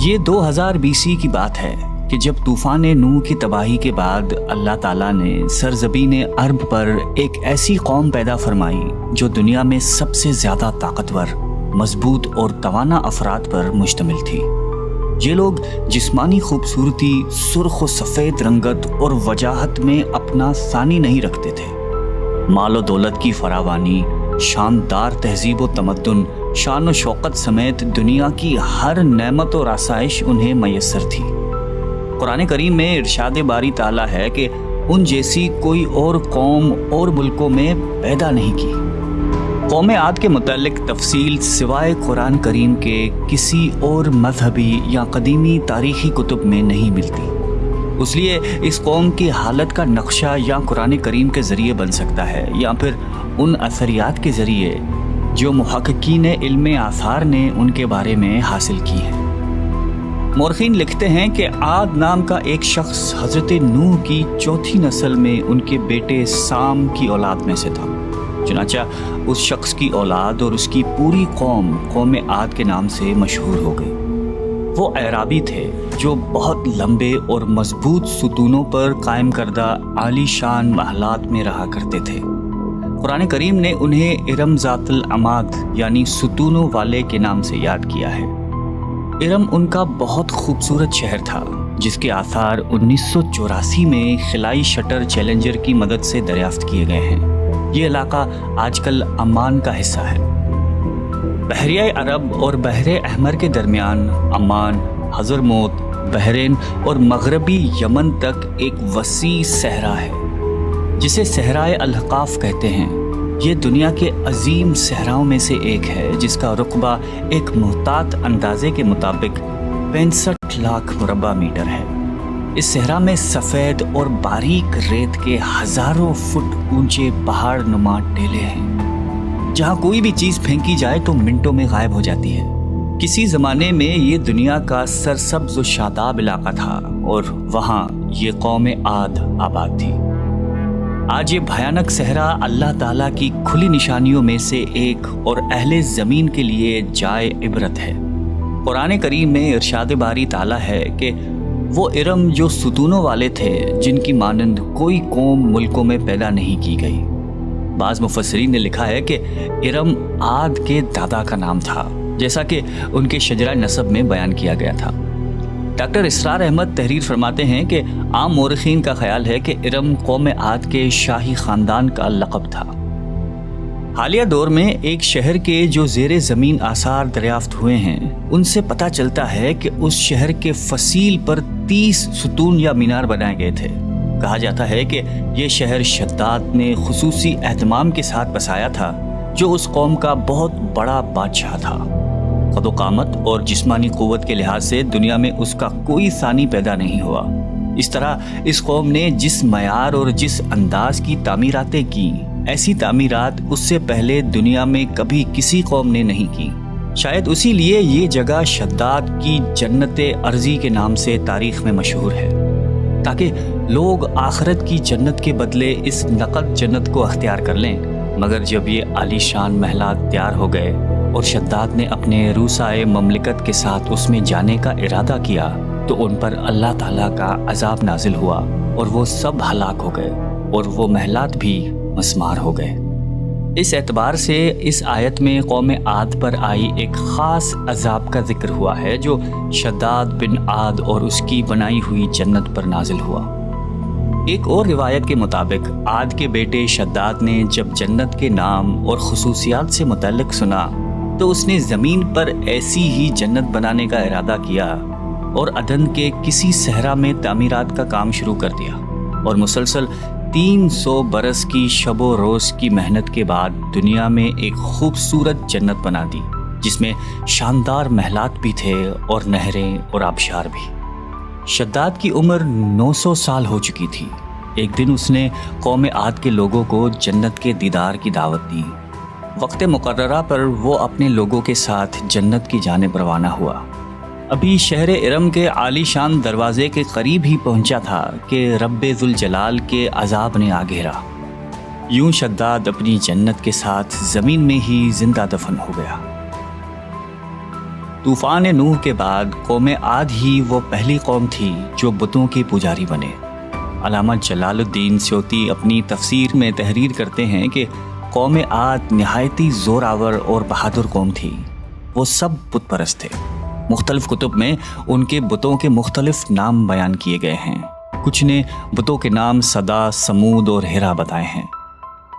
یہ 2000 BC کی بات ہے کہ جب طوفان نوح کی تباہی کے بعد اللہ تعالیٰ نے سرزمین عرب پر ایک ایسی قوم پیدا فرمائی جو دنیا میں سب سے زیادہ طاقتور، مضبوط اور توانا افراد پر مشتمل تھی۔ یہ لوگ جسمانی خوبصورتی، سرخ و سفید رنگت اور وجاہت میں اپنا ثانی نہیں رکھتے تھے۔ مال و دولت کی فراوانی، شاندار تہذیب و تمدن، شان و شوکت سمیت دنیا کی ہر نعمت و آسائش انہیں میسر تھی۔ قرآن کریم میں ارشاد باری تعالیٰ ہے کہ ان جیسی کوئی اور قوم اور ملکوں میں پیدا نہیں کی۔ قوم عاد کے متعلق تفصیل سوائے قرآن کریم کے کسی اور مذہبی یا قدیمی تاریخی کتب میں نہیں ملتی۔ اس لیے اس قوم کی حالت کا نقشہ یا قرآن کریم کے ذریعے بن سکتا ہے یا پھر ان اثریات کے ذریعے جو محققین علم آثار نے ان کے بارے میں حاصل کی ہیں۔ مورخین لکھتے ہیں کہ عاد نام کا ایک شخص حضرت نوح کی چوتھی نسل میں ان کے بیٹے سام کی اولاد میں سے تھا۔ چنانچہ اس شخص کی اولاد اور اس کی پوری قوم عاد کے نام سے مشہور ہو گئی۔ وہ اعرابی تھے جو بہت لمبے اور مضبوط ستونوں پر قائم کردہ عالی شان محلات میں رہا کرتے تھے۔ قرآن کریم نے انہیں ارم ذات العماد یعنی ستونوں والے کے نام سے یاد کیا ہے۔ ارم ان کا بہت خوبصورت شہر تھا جس کے آثار 1984 میں خلائی شٹر چیلنجر کی مدد سے دریافت کیے گئے ہیں۔ یہ علاقہ آج کل عمان کا حصہ ہے۔ بحریہ عرب اور بحر احمر کے درمیان عمان، حضرموت، بحرین اور مغربی یمن تک ایک وسیع صحرا ہے جسے صحرائے الحقاف کہتے ہیں۔ یہ دنیا کے عظیم صحراؤں میں سے ایک ہے جس کا رقبہ ایک محتاط اندازے کے مطابق 65 لاکھ مربع میٹر ہے۔ اس صحرا میں سفید اور باریک ریت کے ہزاروں فٹ اونچے پہاڑ نما ٹیلے ہیں جہاں کوئی بھی چیز پھینکی جائے تو منٹوں میں غائب ہو جاتی ہے۔ کسی زمانے میں یہ دنیا کا سرسبز و شاداب علاقہ تھا اور وہاں یہ قوم عاد آباد تھی۔ آج یہ بھیانک صحرا اللہ تعالیٰ کی کھلی نشانیوں میں سے ایک اور اہل زمین کے لیے جائے عبرت ہے۔ قرآن کریم میں ارشاد باری تعالیٰ ہے کہ وہ ارم جو ستونوں والے تھے جن کی مانند کوئی قوم ملکوں میں پیدا نہیں کی گئی۔ بعض مفسرین نے لکھا ہے کہ ارم عاد کے دادا کا نام تھا جیسا کہ ان کے شجرہ نسب میں بیان کیا گیا تھا۔ ڈاکٹر اسرار احمد تحریر فرماتے ہیں کہ عام مورخین کا خیال ہے کہ ارم قوم عاد کے شاہی خاندان کا لقب تھا۔ حالیہ دور میں ایک شہر کے جو زیر زمین آثار دریافت ہوئے ہیں ان سے پتہ چلتا ہے کہ اس شہر کے فصیل پر 30 ستون یا مینار بنائے گئے تھے۔ کہا جاتا ہے کہ یہ شہر شداد نے خصوصی اہتمام کے ساتھ بسایا تھا جو اس قوم کا بہت بڑا بادشاہ تھا۔ قد و قامت اور جسمانی قوت کے لحاظ سے دنیا میں اس کا کوئی ثانی پیدا نہیں ہوا۔ اس طرح اس قوم نے جس معیار اور جس انداز کی تعمیراتیں کی، ایسی تعمیرات اس سے پہلے دنیا میں کبھی کسی قوم نے نہیں کی۔ شاید اسی لیے یہ جگہ شداد کی جنت ارضی کے نام سے تاریخ میں مشہور ہے، تاکہ لوگ آخرت کی جنت کے بدلے اس نقد جنت کو اختیار کر لیں۔ مگر جب یہ عالی شان محلات تیار ہو گئے اور شداد نے اپنے روسائے مملکت کے ساتھ اس میں جانے کا ارادہ کیا تو ان پر اللہ تعالیٰ کا عذاب نازل ہوا اور وہ سب ہلاک ہو گئے اور وہ محلات بھی مسمار ہو گئے۔ اس اعتبار سے اس آیت میں قوم عاد پر آئی ایک خاص عذاب کا ذکر ہوا ہے جو شداد بن عاد اور اس کی بنائی ہوئی جنت پر نازل ہوا۔ ایک اور روایت کے مطابق عاد کے بیٹے شداد نے جب جنت کے نام اور خصوصیات سے متعلق سنا تو اس نے زمین پر ایسی ہی جنت بنانے کا ارادہ کیا اور عدن کے کسی صحرا میں تعمیرات کا کام شروع کر دیا اور مسلسل 300 برس کی شب و روز کی محنت کے بعد دنیا میں ایک خوبصورت جنت بنا دی جس میں شاندار محلات بھی تھے اور نہریں اور آبشار بھی۔ شداد کی عمر 900 سال ہو چکی تھی۔ ایک دن اس نے قوم عاد کے لوگوں کو جنت کے دیدار کی دعوت دی۔ وقت مقررہ پر وہ اپنے لوگوں کے ساتھ جنت کی جانب روانہ ہوا۔ ابھی شہر ارم کے عالی شان دروازے کے قریب ہی پہنچا تھا کہ رب ذوالجلال کے عذاب نے آ گھیرا۔ یوں شداد اپنی جنت کے ساتھ زمین میں ہی زندہ دفن ہو گیا۔ طوفان نوح کے بعد قوم عاد ہی وہ پہلی قوم تھی جو بتوں کے پجاری بنے۔ علامہ جلال الدین سیوطی اپنی تفسیر میں تحریر کرتے ہیں کہ قوم عاد نہایتی زور آور اور بہادر قوم تھی۔ وہ سب بت پرست تھے۔ مختلف کتب میں ان کے بتوں کے مختلف نام بیان کیے گئے ہیں۔ کچھ نے بتوں کے نام صدا، سمود اور ہیرا بتائے ہیں۔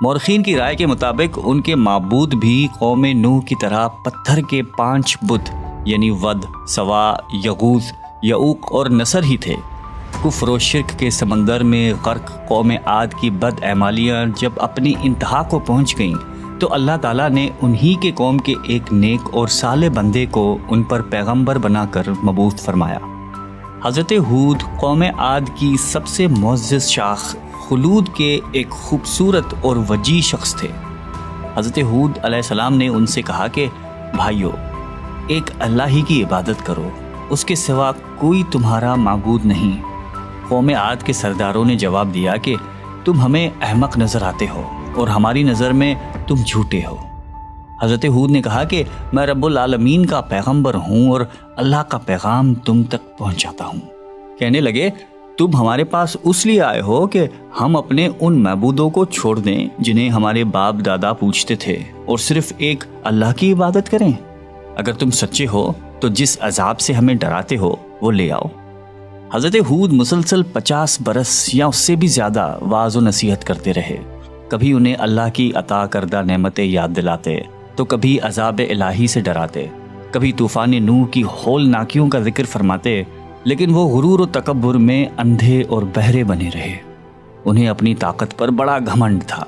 مورخین کی رائے کے مطابق ان کے معبود بھی قوم نوح کی طرح پتھر کے 5 بت یعنی ود، سوا، یغوث، یعوق اور نصر ہی تھے۔ کفر و شرک کے سمندر میں غرق قوم عاد کی بد اعمالیاں جب اپنی انتہا کو پہنچ گئیں تو اللہ تعالیٰ نے انہی کے قوم کے ایک نیک اور صالح بندے کو ان پر پیغمبر بنا کر مبعوث فرمایا۔ حضرت ہود قوم عاد کی سب سے معزز شاخ خلود کے ایک خوبصورت اور وجیح شخص تھے۔ حضرت ہود علیہ السلام نے ان سے کہا کہ بھائیو، ایک اللہ ہی کی عبادت کرو، اس کے سوا کوئی تمہارا معبود نہیں۔ قوم عاد کے سرداروں نے جواب دیا کہ تم ہمیں احمق نظر آتے ہو اور ہماری نظر میں تم جھوٹے ہو۔ حضرت ہود نے کہا کہ میں رب العالمین کا پیغمبر ہوں اور اللہ کا پیغام تم تک پہنچاتا ہوں۔ کہنے لگے تم ہمارے پاس اس لیے آئے ہو کہ ہم اپنے ان معبودوں کو چھوڑ دیں جنہیں ہمارے باپ دادا پوجتے تھے اور صرف ایک اللہ کی عبادت کریں؟ اگر تم سچے ہو تو جس عذاب سے ہمیں ڈراتے ہو وہ لے آؤ۔ حضرت ہود مسلسل 50 برس یا اس سے بھی زیادہ واعظ و نصیحت کرتے رہے۔ کبھی انہیں اللہ کی عطا کردہ نعمتیں یاد دلاتے تو کبھی عذاب الہی سے ڈراتے، کبھی طوفان نوح کی ہولناکیوں کا ذکر فرماتے، لیکن وہ غرور و تکبر میں اندھے اور بہرے بنے رہے۔ انہیں اپنی طاقت پر بڑا گھمنڈ تھا۔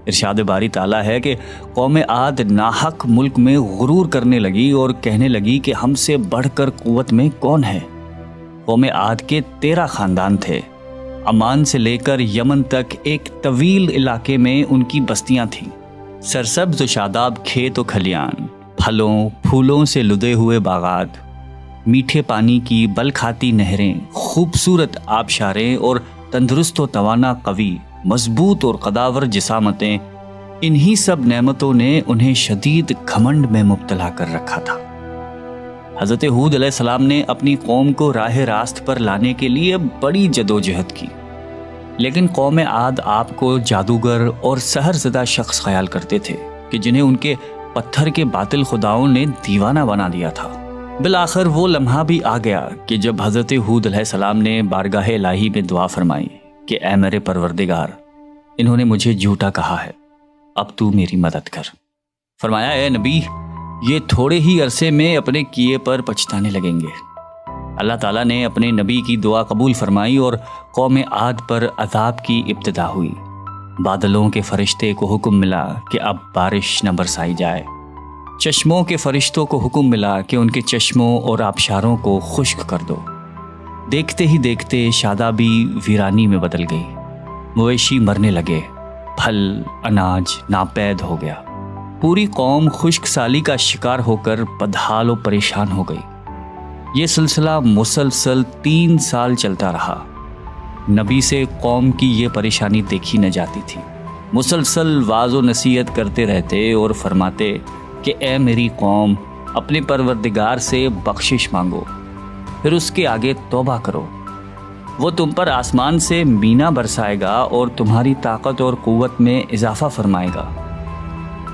ارشاد باری تعالیٰ ہے کہ قوم عاد ناحق ملک میں غرور کرنے لگی اور کہنے لگی کہ ہم سے بڑھ کر قوت میں کون ہے۔ قوم عاد کے 13 خاندان تھے۔ عمان سے لے کر یمن تک ایک طویل علاقے میں ان کی بستیاں تھیں۔ سرسبز و شاداب کھیت و کھلیان، پھلوں پھولوں سے لدے ہوئے باغات، میٹھے پانی کی بل کھاتی نہریں، خوبصورت آبشاریں اور تندرست و توانا قوی، مضبوط اور قداور جسامتیں، انہی سب نعمتوں نے انہیں شدید گھمنڈ میں مبتلا کر رکھا تھا۔ حضرت ہود علیہ السلام نے اپنی قوم کو راہ راست پر لانے کے لیے بڑی جدوجہد کی، لیکن قوم عاد آپ کو جادوگر اور سحر زدہ شخص خیال کرتے تھے کہ جنہیں ان کے پتھر کے باطل خداؤں نے دیوانہ بنا دیا تھا۔ بالآخر وہ لمحہ بھی آ گیا کہ جب حضرت ہود علیہ السلام نے بارگاہ الہی میں دعا فرمائی کہ اے میرے پروردگار، انہوں نے مجھے جھوٹا کہا ہے، اب تو میری مدد کر۔ فرمایا اے نبی، یہ تھوڑے ہی عرصے میں اپنے کیے پر پچھتانے لگیں گے۔ اللہ تعالیٰ نے اپنے نبی کی دعا قبول فرمائی اور قوم عاد پر عذاب کی ابتدا ہوئی۔ بادلوں کے فرشتے کو حکم ملا کہ اب بارش نہ برسائی جائے۔ چشموں کے فرشتوں کو حکم ملا کہ ان کے چشموں اور آبشاروں کو خشک کر دو۔ دیکھتے ہی دیکھتے شادابی ویرانی میں بدل گئی، مویشی مرنے لگے، پھل اناج ناپید ہو گیا۔ پوری قوم خشک سالی کا شکار ہو کر بدحال و پریشان ہو گئی۔ یہ سلسلہ مسلسل 3 سال چلتا رہا۔ نبی سے قوم کی یہ پریشانی دیکھی نہ جاتی تھی۔ مسلسل واعظ و نصیحت کرتے رہتے اور فرماتے کہ اے میری قوم، اپنے پروردگار سے بخشش مانگو، پھر اس کے آگے توبہ کرو، وہ تم پر آسمان سے مینا برسائے گا اور تمہاری طاقت اور قوت میں اضافہ فرمائے گا۔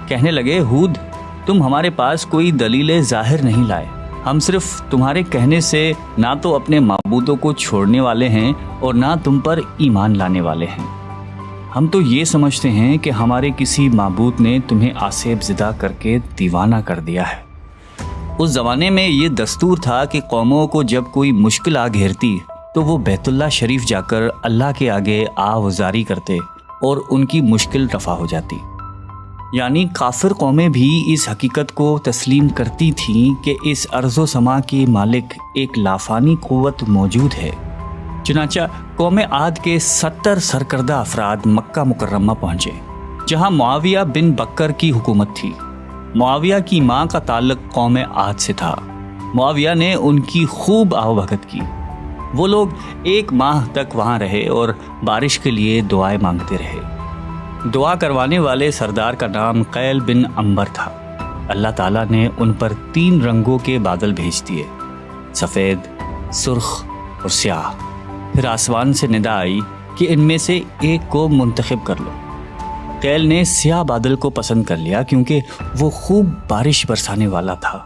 کہنے لگے ہود، تم ہمارے پاس کوئی دلیل ظاہر نہیں لائے، ہم صرف تمہارے کہنے سے نہ تو اپنے معبودوں کو چھوڑنے والے ہیں اور نہ تم پر ایمان لانے والے ہیں۔ ہم تو یہ سمجھتے ہیں کہ ہمارے کسی معبود نے تمہیں آسیب زدہ کر کے دیوانہ کر دیا ہے۔ اس زمانے میں یہ دستور تھا کہ قوموں کو جب کوئی مشکل آ گھیرتی تو وہ بیت اللہ شریف جا کر اللہ کے آگے آوازاری کرتے اور ان کی مشکل رفع ہو جاتی۔ یعنی کافر قومیں بھی اس حقیقت کو تسلیم کرتی تھیں کہ اس ارض و سما کے مالک ایک لافانی قوت موجود ہے۔ چنانچہ قوم عاد کے 70 سرکردہ افراد مکہ مکرمہ پہنچے، جہاں معاویہ بن بکر کی حکومت تھی۔ معاویہ کی ماں کا تعلق قوم عاد سے تھا۔ معاویہ نے ان کی خوب آؤ بھگت کی۔ وہ لوگ 1 ماہ تک وہاں رہے اور بارش کے لیے دعائیں مانگتے رہے۔ دعا کروانے والے سردار کا نام قیل بن عنبر تھا۔ اللہ تعالیٰ نے ان پر 3 رنگوں کے بادل بھیج دیے، سفید، سرخ اور سیاہ۔ پھر آسمان سے ندا آئی کہ ان میں سے ایک کو منتخب کر لو۔ قیل نے سیاہ بادل کو پسند کر لیا کیونکہ وہ خوب بارش برسانے والا تھا۔